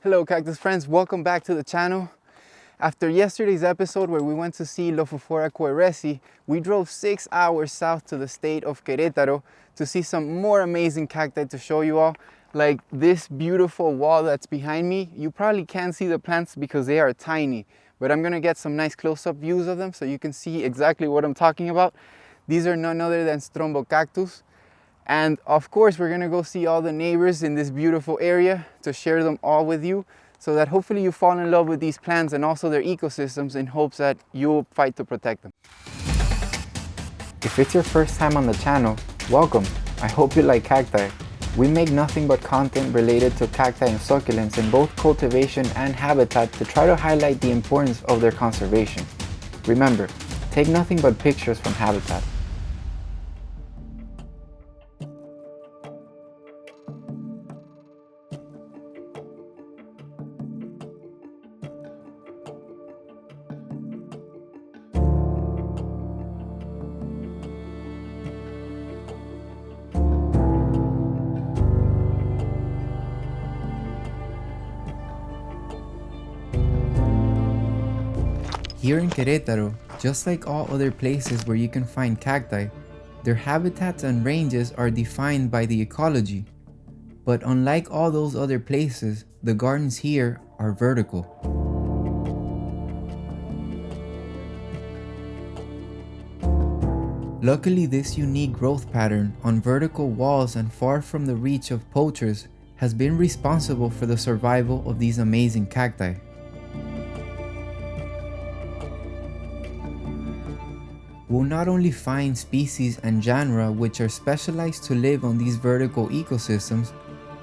Hello cactus friends, welcome back to the channel. After yesterday's episode where we went to see Lophophora queresi, we drove 6 hours south to the state of Queretaro to see some more amazing cacti to show you all. Like this beautiful wall that's behind me. You probably can't see the plants because they are tiny, but I'm gonna get some nice close-up views of them so you can see exactly what I'm talking about. These are none other than Strombocactus. And of course, we're gonna go see all the neighbors in this beautiful area to share them all with you so that hopefully you fall in love with these plants and also their ecosystems in hopes that you'll fight to protect them. If it's your first time on the channel, welcome. I hope you like cacti. We make nothing but content related to cacti and succulents in both cultivation and habitat to try to highlight the importance of their conservation. Remember, take nothing but pictures from habitat. Here in Queretaro, just like all other places where you can find cacti, their habitats and ranges are defined by the ecology. But unlike all those other places, the gardens here are vertical. Luckily, this unique growth pattern on vertical walls and far from the reach of poachers has been responsible for the survival of these amazing cacti. We'll not only find species and genera which are specialized to live on these vertical ecosystems,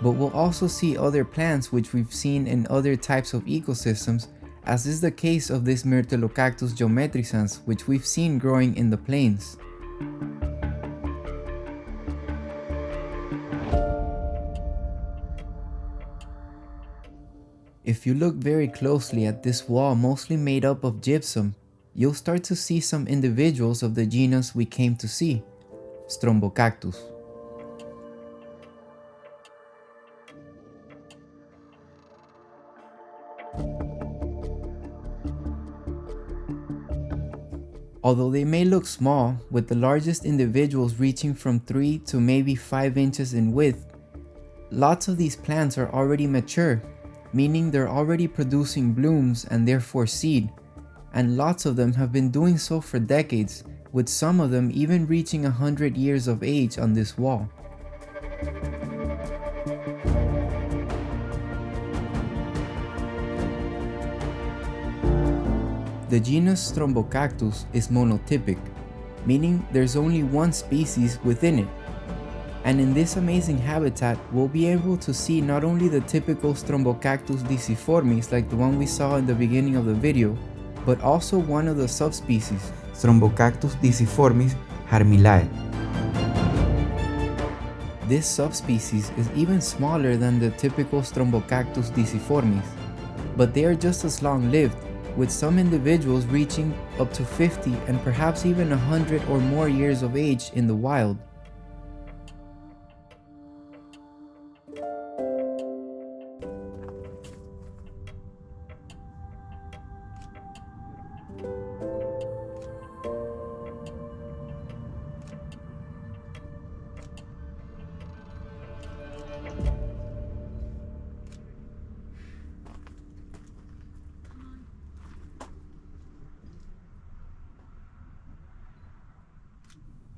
but we'll also see other plants which we've seen in other types of ecosystems, as is the case of this Myrtellocactus geometricans which we've seen growing in the plains. If you look very closely at this wall mostly made up of gypsum, you'll start to see some individuals of the genus we came to see, Strombocactus. Although they may look small, with the largest individuals reaching from 3 to maybe 5 inches in width, lots of these plants are already mature, meaning they're already producing blooms and therefore seed, and lots of them have been doing so for decades, with some of them even reaching 100 years of age on this wall. The genus Strombocactus is monotypic, meaning there's only one species within it. And in this amazing habitat, we'll be able to see not only the typical Strombocactus disciformis like the one we saw in the beginning of the video, but also one of the subspecies, Strombocactus disciformis jarmilae. This subspecies is even smaller than the typical Strombocactus disciformis, but they are just as long-lived, with some individuals reaching up to 50 and perhaps even 100 or more years of age in the wild.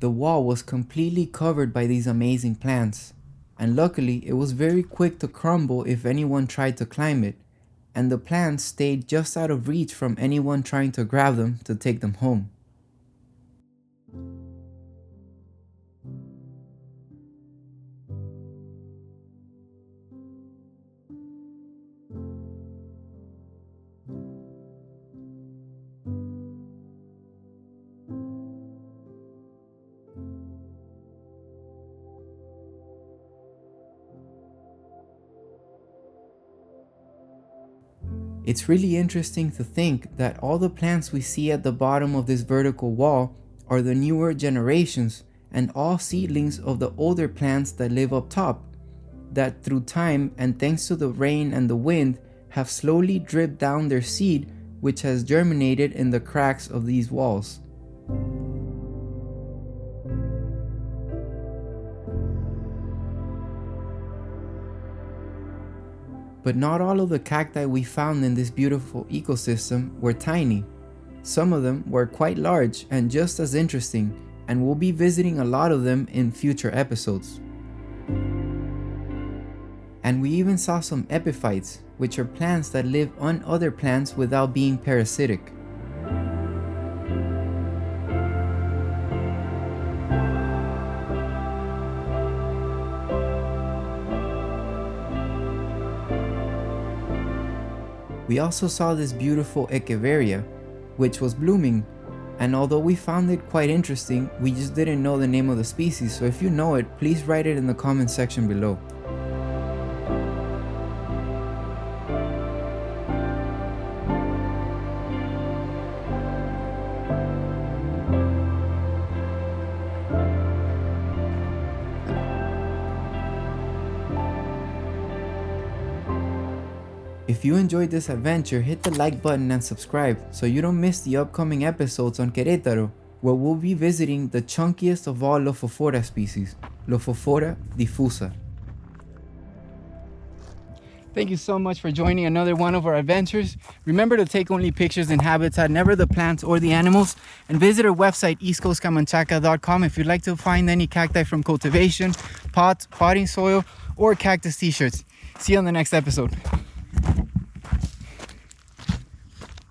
The wall was completely covered by these amazing plants, and luckily it was very quick to crumble if anyone tried to climb it, and the plants stayed just out of reach from anyone trying to grab them to take them home. It's really interesting to think that all the plants we see at the bottom of this vertical wall are the newer generations and all seedlings of the older plants that live up top, that through time and thanks to the rain and the wind have slowly dripped down their seed, which has germinated in the cracks of these walls. But not all of the cacti we found in this beautiful ecosystem were tiny. Some of them were quite large and just as interesting, and we'll be visiting a lot of them in future episodes. And we even saw some epiphytes, which are plants that live on other plants without being parasitic. We also saw this beautiful Echeveria, which was blooming, and although we found it quite interesting, we just didn't know the name of the species, so if you know it, please write it in the comment section below. If you enjoyed this adventure, hit the like button and subscribe so you don't miss the upcoming episodes on Queretaro, where we'll be visiting the chunkiest of all Lophophora species, Lophophora diffusa. Thank you so much for joining another one of our adventures. Remember to take only pictures in habitat, never the plants or the animals, and visit our website eastcoastcamanchaca.com if you'd like to find any cacti from cultivation, pots, potting soil, or cactus t-shirts. See you on the next episode.